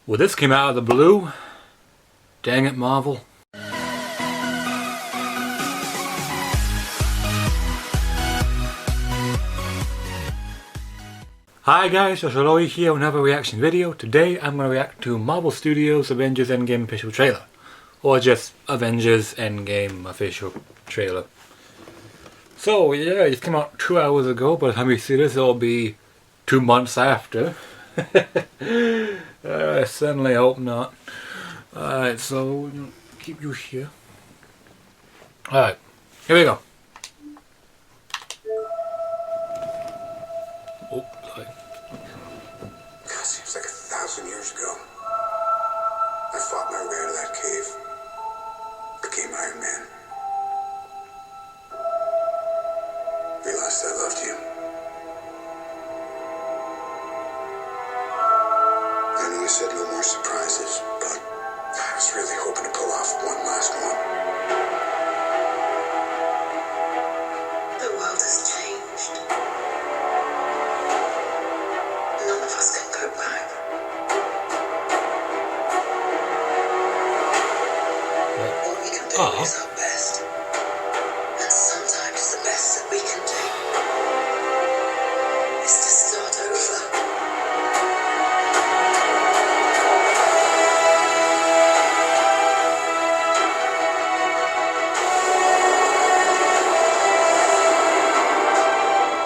Well, this came out of the blue. Dang it, Marvel. Hi guys, Joshua here with another reaction video. Today I'm going to react to Marvel Studios Avengers Endgame official trailer. Or just Avengers Endgame official trailer. So yeah, it came out 2 hours ago. By the time you see this, it'll be 2 months after. I certainly hope not. Alright, so we'll keep you here. Alright, here we go. Oh, sorry. God, seems like 1,000 years ago. I fought my way out of that cave. Became Iron Man. Realized I loved you. I know you said no more surprises, but I was really hoping to pull off one last one. The world has changed. None of us can go back. All we can do is our best. And sometimes the best that we can do is to start over.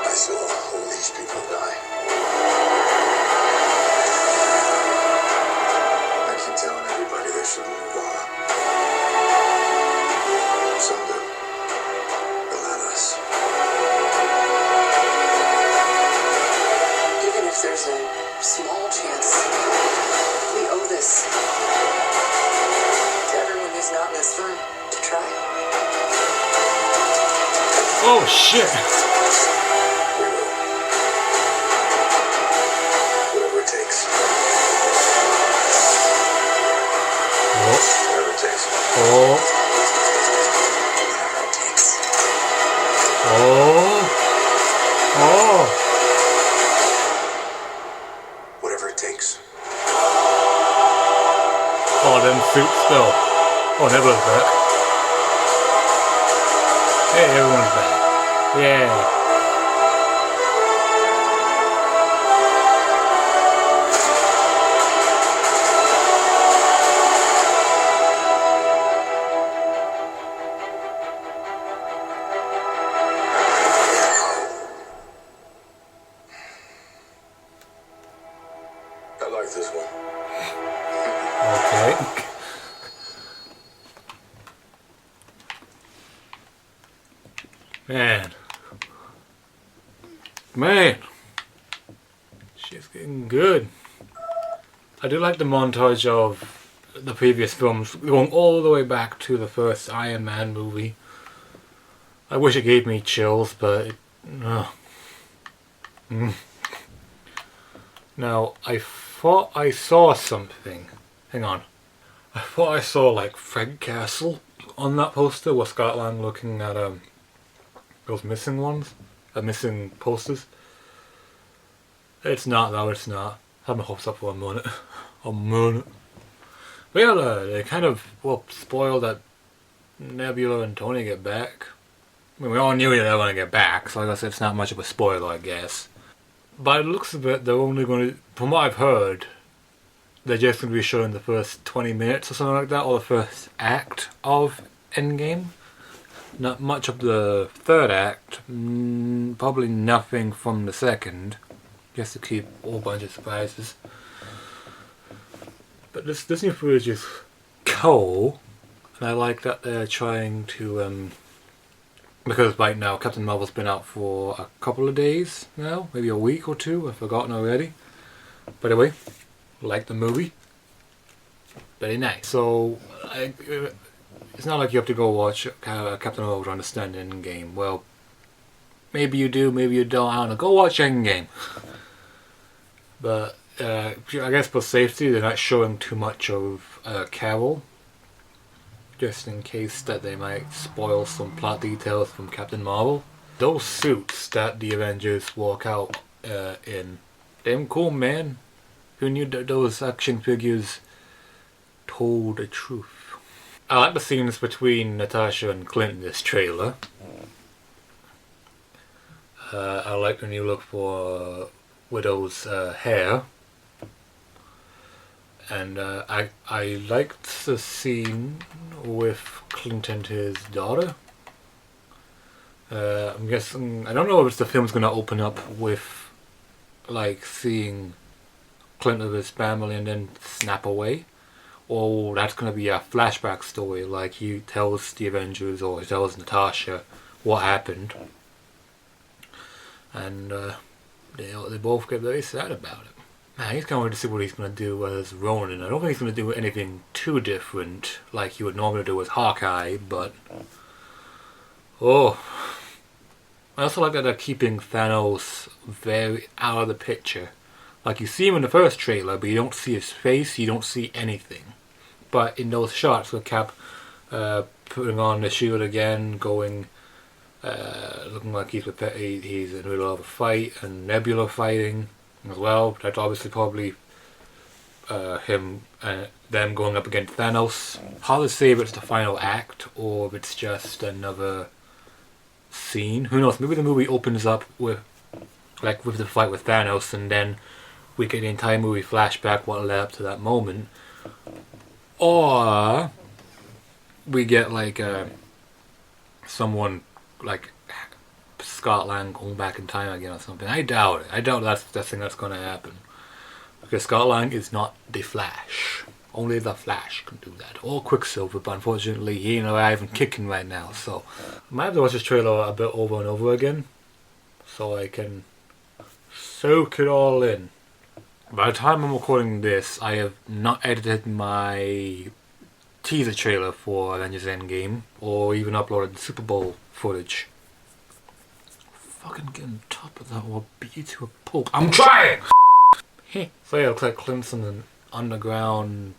I saw all these people die. I keep telling everybody they should move on. Some do, but not us. Even if there's a small chance, we owe this to everyone who's not in this room to try. Oh shit! We will. Whatever it takes. Whatever it takes. Oh. Whatever it takes. Oh. Oh. Whatever it takes. Oh, them suits still. Oh, Nebula's back. Hey, everyone's back. Yay. I like this one. Okay. Man, shit's getting good. I do like the montage of the previous films going all the way back to the first Iron Man movie. I wish it gave me chills, but Now, I thought I saw something. Hang on. I thought I saw like Fred Castle on that poster with Scott Lang looking at those missing ones. Missing posters. It's not though, it's not. I had my hopes up for a minute. A minute. But yeah, they kind of, well, spoiled that Nebula and Tony get back. I mean, we all knew they were going to get back, so I guess it's not much of a spoiler, I guess. By the looks of it, they're only going to, from what I've heard, they're just going to be showing the first 20 minutes or something like that, or the first act of Endgame. Not much of the third act, probably nothing from the second, just to keep a whole bunch of surprises. But this new footage is cool, and I like that they're trying to, because right now Captain Marvel's been out for a couple of days now, maybe a week or two, I've forgotten already. But anyway, like the movie, very nice. So, it's not like you have to go watch Captain Marvel to understand Endgame. Well, maybe you do, maybe you don't, I don't know. Go watch Endgame. But, I guess for safety, they're not showing too much of Carol. Just in case that they might spoil some plot details from Captain Marvel. Those suits that the Avengers walk out in, them cool, man. Who knew that those action figures told the truth? I like the scenes between Natasha and Clint in this trailer. I like the new look for Widow's hair. And I liked the scene with Clint and his daughter. I'm guessing, I don't know if the film's gonna open up with like seeing Clint with his family and then snap away, or that's gonna be a flashback story, like he tells the Avengers or he tells Natasha what happened, and they both get very sad about it. Man, he's kind of to see what he's gonna do as Ronin. I don't think he's gonna do anything too different like he would normally do with Hawkeye, but oh. I also like that they're keeping Thanos very out of the picture. Like, you see him in the first trailer, but you don't see his face, you don't see anything. But in those shots with Cap putting on the shield again, going, looking like he's in the middle of a fight, and Nebula fighting as well. That's obviously probably them going up against Thanos. Hard to say if it's the final act, or if it's just another scene. Who knows? Maybe the movie opens up with the fight with Thanos, and then we get the entire movie flashback what led up to that moment, or we get like someone like Scott Lang going back in time again or something. I doubt it. I doubt that's the thing that's going to happen, because Scott Lang is not the Flash. Only the Flash can do that. Or Quicksilver, but unfortunately he ain't alive and kicking right now, so I might have to watch this trailer a bit over and over again so I can soak it all in. By the time I'm recording this, I have not edited my teaser trailer for Avengers Endgame or even uploaded the Super Bowl footage. Fucking get on top of that or beat you to a pulp. I'm trying! So yeah, it looks like Clint's in an underground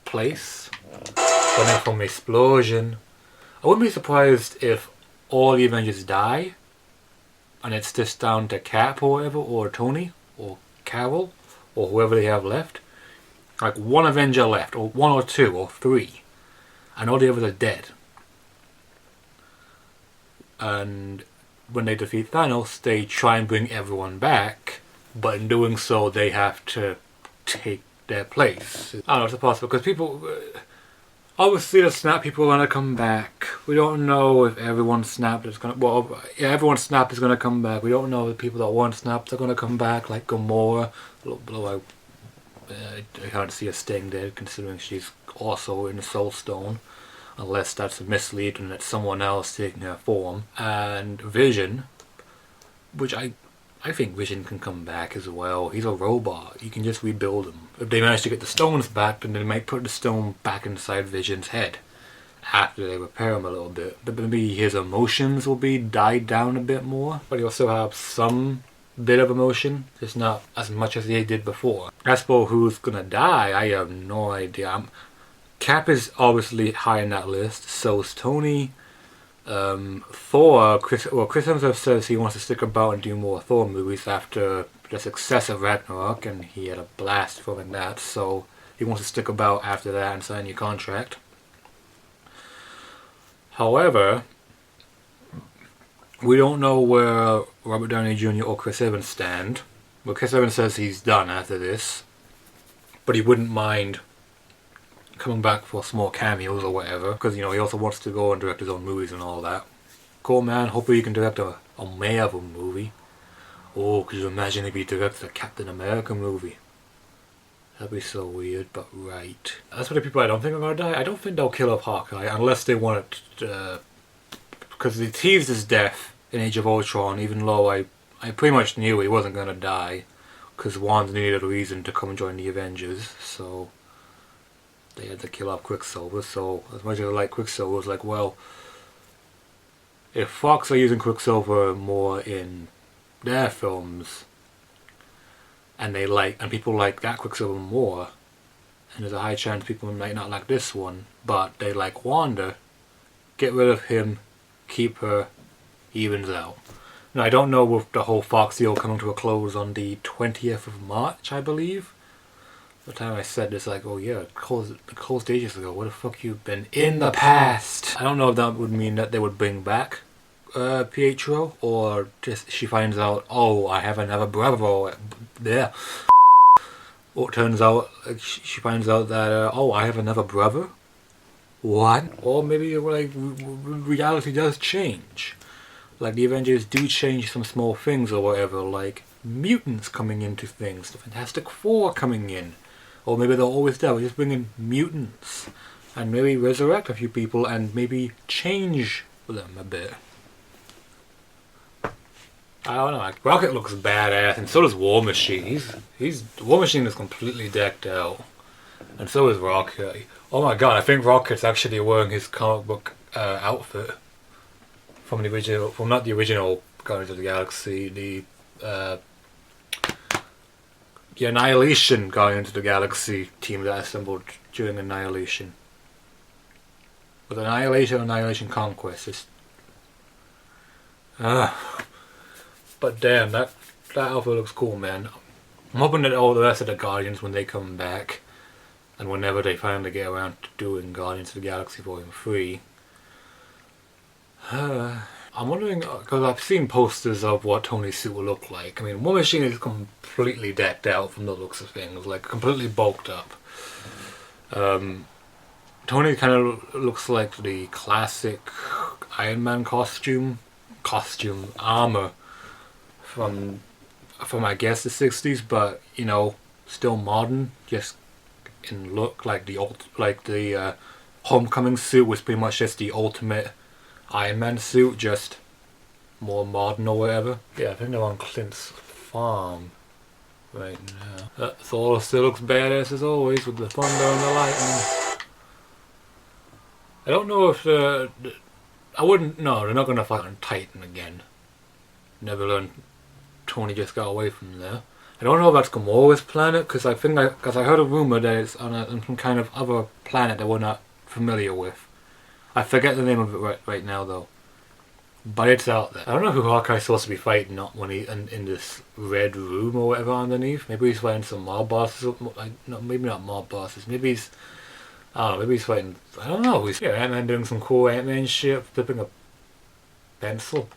place running from an explosion. I wouldn't be surprised if all the Avengers die and it's just down to Cap or whatever, or Tony or Carol or whoever they have left. Like one Avenger left, or one or two or three, and all the others are dead. And when they defeat Thanos, they try and bring everyone back, but in doing so, they have to take their place. I don't know if it's possible, because people, obviously the Snap people are going to come back. We don't know if everyone Snapped is going to, well, yeah, everyone Snapped is going to come back. We don't know if the people that weren't Snapped are going to come back, like Gamora. Although I can't see her staying dead, considering she's also in the Soul Stone. Unless that's a mislead and it's someone else taking her form. And Vision, which I think Vision can come back as well. He's a robot. You can just rebuild him. If they manage to get the stones back, then they might put the stone back inside Vision's head after they repair him a little bit. But maybe his emotions will be died down a bit more. But he'll still have some bit of emotion, just not as much as he did before. As for who's gonna die, I have no idea. Cap is obviously high in that list. So is Tony. Thor, Chris Hemsworth says he wants to stick about and do more Thor movies after the success of Ragnarok, and he had a blast filming that, so he wants to stick about after that and sign your contract. However, we don't know where Robert Downey Jr. or Chris Evans stand. Well, Chris Evans says he's done after this, but he wouldn't mind coming back for small cameos or whatever, because he also wants to go and direct his own movies and all that. Cool, man. Hopefully you can direct a Marvel movie. Oh, could you imagine if he directed a Captain America movie? That'd be so weird, but right. As for the people I don't think are gonna die, I don't think they'll kill off Hawkeye unless they want it, because they teased his death in Age of Ultron, even though I pretty much knew he wasn't gonna die, because Wanda needed a reason to come and join the Avengers, so they had to kill off Quicksilver. So as much as I like Quicksilver, it was like, well, if Fox are using Quicksilver more in their films, and people like that Quicksilver more, and there's a high chance people might not like this one, but they like Wanda, get rid of him, keep her, evens out. Now I don't know with the whole Fox deal coming to a close on the 20th of March, I believe. the time I said this, like, oh yeah, it closed ages ago. What the fuck you been in the past? I don't know if that would mean that they would bring back Pietro, or just she finds out, oh, I have another brother, or yeah. Or it turns out, like, she finds out that, oh, I have another brother? What? Or maybe, like, reality does change. Like, the Avengers do change some small things or whatever, like mutants coming into things, the Fantastic Four coming in. Or maybe they're always there, we just bring in mutants. And maybe resurrect a few people and maybe change them a bit. I don't know, like, Rocket looks badass, and so does War Machine. War Machine is completely decked out. And so is Rocket. Oh my god, I think Rocket's actually wearing his comic book outfit. From the original, from not the original Guardians of the Galaxy, the Annihilation Guardians of the Galaxy team that assembled during Annihilation. With Annihilation Conquest. It's, but damn, that outfit looks cool, man. I'm hoping that all the rest of the Guardians, when they come back, and whenever they finally get around to doing Guardians of the Galaxy Volume 3, I'm wondering, because I've seen posters of what Tony's suit will look like. I mean, War Machine is completely decked out from the looks of things, like completely bulked up. Tony kind of looks like the classic Iron Man costume armor from I guess the 60s, but you know, still modern, just in look. Like the Homecoming suit was pretty much just the ultimate Iron Man suit, just more modern or whatever. Yeah, I think they're on Clint's farm right now. Thor still looks badass as always with the thunder and the lightning. I don't know if I wouldn't. No, they're not gonna fight on Titan again. Never learned. Tony just got away from there. I don't know if that's Gamora's planet, because I heard a rumor that it's on some kind of other planet that we're not familiar with. I forget the name of it right now though, but it's out there. I don't know who Hawkeye's supposed to be fighting, not when he in this red room or whatever underneath. Maybe he's fighting some mob bosses. No, maybe not mob bosses. Maybe he's, I don't know. Maybe he's fighting. I don't know. He's Ant-Man doing some cool Ant-Man shit, flipping a pencil.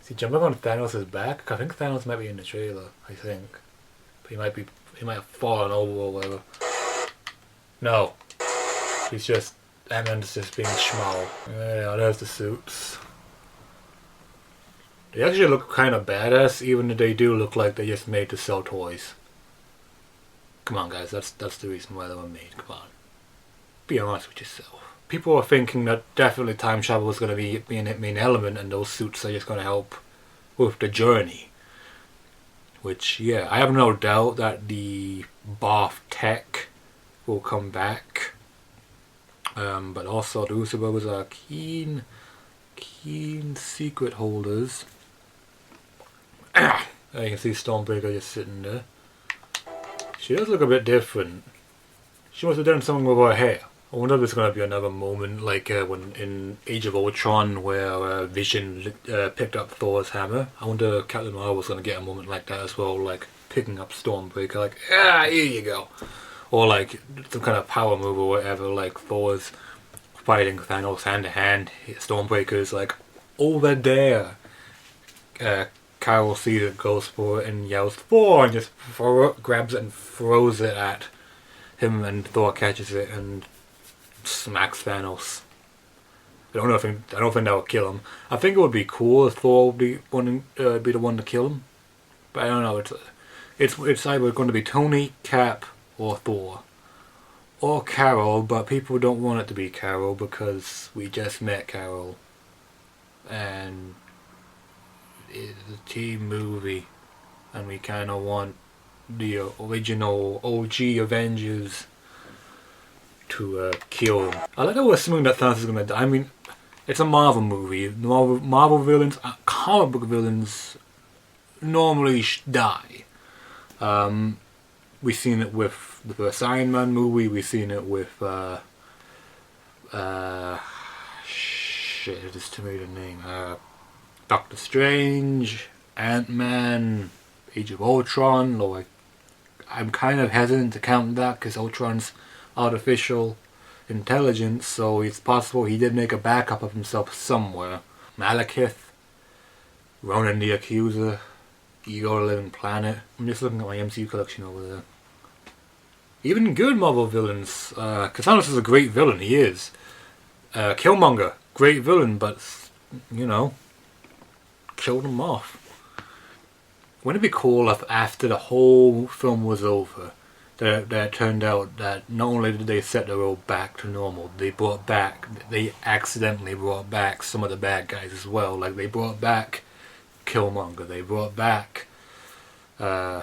Is he jumping on Thanos' back? I think Thanos might be in the trailer. I think, but he might have fallen over or whatever. No, he's just Ant-Man's just being schmal. Yeah, there's the suits. They actually look kind of badass, even if they do look like they just made to sell toys. Come on, guys, that's the reason why they were made. Come on, be honest with yourself. People are thinking that definitely time travel is going to be a main element, and those suits are just going to help with the journey. Which, yeah, I have no doubt that the Bath tech will come back. But also the Russo brothers are keen secret holders. You can see Stormbreaker just sitting there. She does look a bit different. She must have done something with her hair. I wonder if there's going to be another moment like when in Age of Ultron where Vision picked up Thor's hammer. I wonder if Captain Marvel's going to get a moment like that as well, like picking up Stormbreaker, like, here you go. Or like some kind of power move or whatever, like Thor's fighting Thanos hand to hand. Stormbreaker's like, over there. Carol sees it, goes for it, and yells Thor, and just grabs it and throws it at him, and Thor catches it and smacks Thanos. I don't think that would kill him. I think it would be cool if Thor would be the one to kill him, but I don't know. It's either going to be Tony, Cap, or Thor, or Carol. But people don't want it to be Carol because we just met Carol, and it's a team movie, and we kind of want the original OG Avengers to kill him. I like how we're assuming that Thanos is gonna die. I mean, it's a Marvel movie. Marvel villains, comic book villains, normally die. We've seen it with the first Iron Man movie. We've seen it with shit, I just made a name. Doctor Strange, Ant-Man. Age of Ultron, though I'm kind of hesitant to count that because Ultron's artificial intelligence, so it's possible he did make a backup of himself somewhere. Malekith, Ronan the Accuser, Ego the Living Planet. I'm just looking at my MCU collection over there. Even good Marvel villains. Cassandros is a great villain, he is. Killmonger, great villain, but, you know, killed him off. Wouldn't it be cool if after the whole film was over, that it turned out that not only did they set the world back to normal, they accidentally brought back some of the bad guys as well. Like they brought back Killmonger, they brought back, I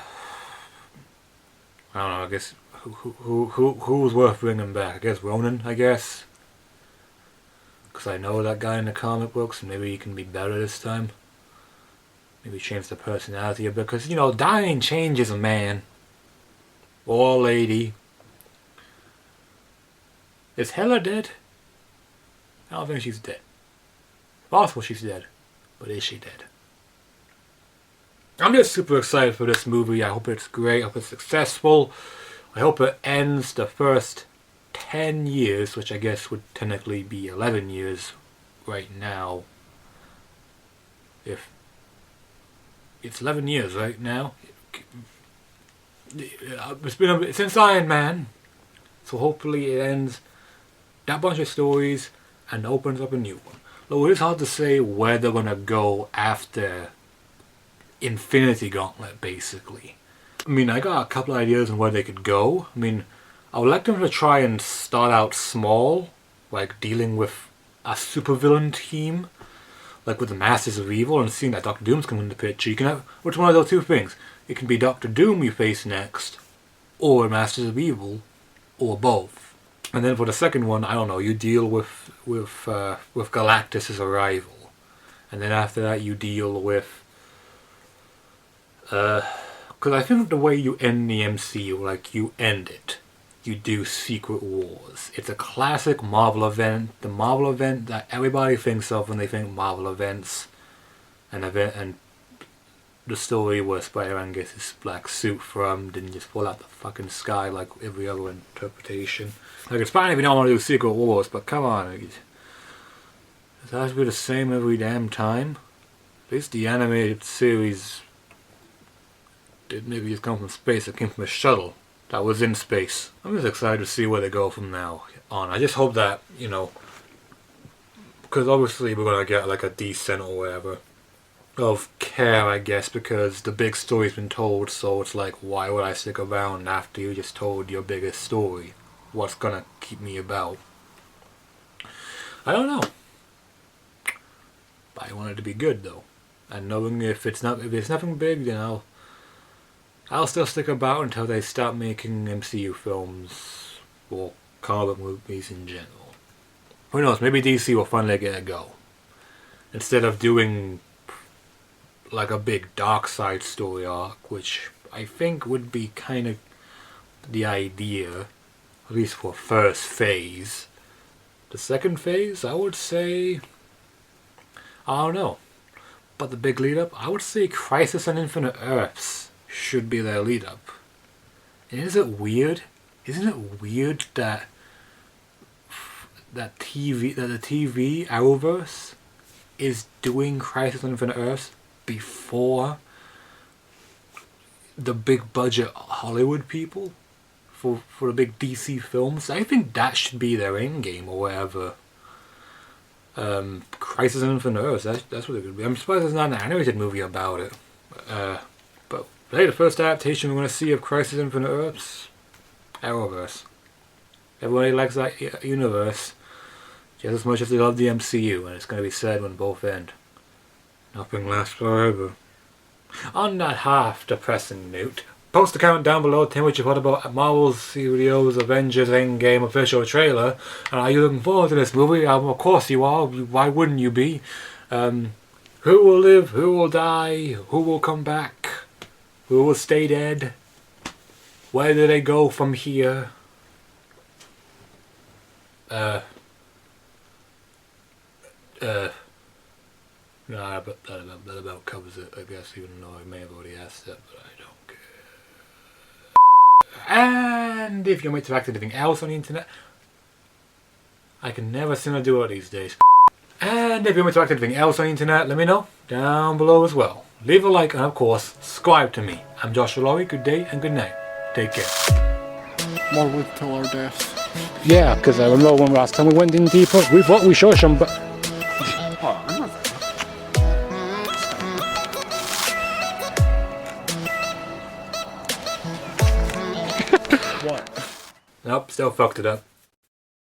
don't know, I guess, who was worth bringing back? I guess Ronan, I guess. Because I know that guy in the comic books, and maybe he can be better this time. Maybe change the personality a bit, because, you know, dying changes a man. Or a lady. Is Hela dead? I don't think she's dead. Possible she's dead. But is she dead? I'm just super excited for this movie. I hope it's great. I hope it's successful. I hope it ends the first 10 years, which I guess would technically be 11 years right now. If it's 11 years right now. It's been since Iron Man, so hopefully it ends that bunch of stories and opens up a new one. Though it is hard to say where they're gonna go after Infinity Gauntlet, basically. I mean, I got a couple of ideas on where they could go. I mean, I would like them to try and start out small, like dealing with a supervillain team, like with the Masters of Evil, and seeing that Doctor Doom's coming into the picture. You can have which one of those two things? It can be Doctor Doom you face next, or Masters of Evil, or both. And then for the second one, I don't know, you deal with Galactus' arrival, and then after that you deal with, because I think the way you end the MCU, like you end it, you do Secret Wars. It's a classic Marvel event, the Marvel event that everybody thinks of when they think Marvel events, and the story where Spider-Man gets his black suit from didn't just fall out the fucking sky like every other interpretation. Like, it's fine if you don't want to do Secret Wars, but come on, it has to be the same every damn time. At least the animated series didn't maybe just come from space, it came from a shuttle that was in space. I'm just excited to see where they go from now on. I just hope that, you know, because obviously we're going to get like a descent or whatever of care, I guess, because the big story's been told, so it's like, why would I stick around after you just told your biggest story? What's gonna keep me about? I don't know. But I want it to be good though. And knowing if it's nothing big, then I'll still stick about until they stop making MCU films or comic movies in general. Who knows, maybe DC will finally get a go. Instead of doing like a big dark side story arc, which I think would be kind of the idea, at least for first phase. The second phase, I would say, I don't know, but the big lead up, I would say Crisis on Infinite Earths should be their lead up. And isn't it weird that the TV Arrowverse is doing Crisis on Infinite Earths before the big budget Hollywood people for the big DC films? I think that should be their end game or whatever. Crisis on Infinite Earths, that's what it could be. I'm surprised there's not an animated movie about it. But hey, the first adaptation we're going to see of Crisis on Infinite Earths, Arrowverse. Everybody likes that universe just as much as they love the MCU, and it's going to be sad when both end. Nothing lasts forever. On that half depressing note, post a comment down below, tell me what you thought about Marvel Studios' Avengers Endgame official trailer. And are you looking forward to this movie? Of course you are. Why wouldn't you be? Who will live? Who will die? Who will come back? Who will stay dead? Where do they go from here? Nah, but that about covers it, I guess, even though I may have already asked that, but I don't care. And if you want me to act anything else on the internet, I can never seem to do it these days. And if you want me to act anything else on the internet, let me know down below as well. Leave a like and of course, subscribe to me. I'm Joshua Laurie, good day and good night. Take care. More live till our deaths. Yeah, because I remember when last time we went in deeper, we thought we saw some, but What? Nope, still fucked it up.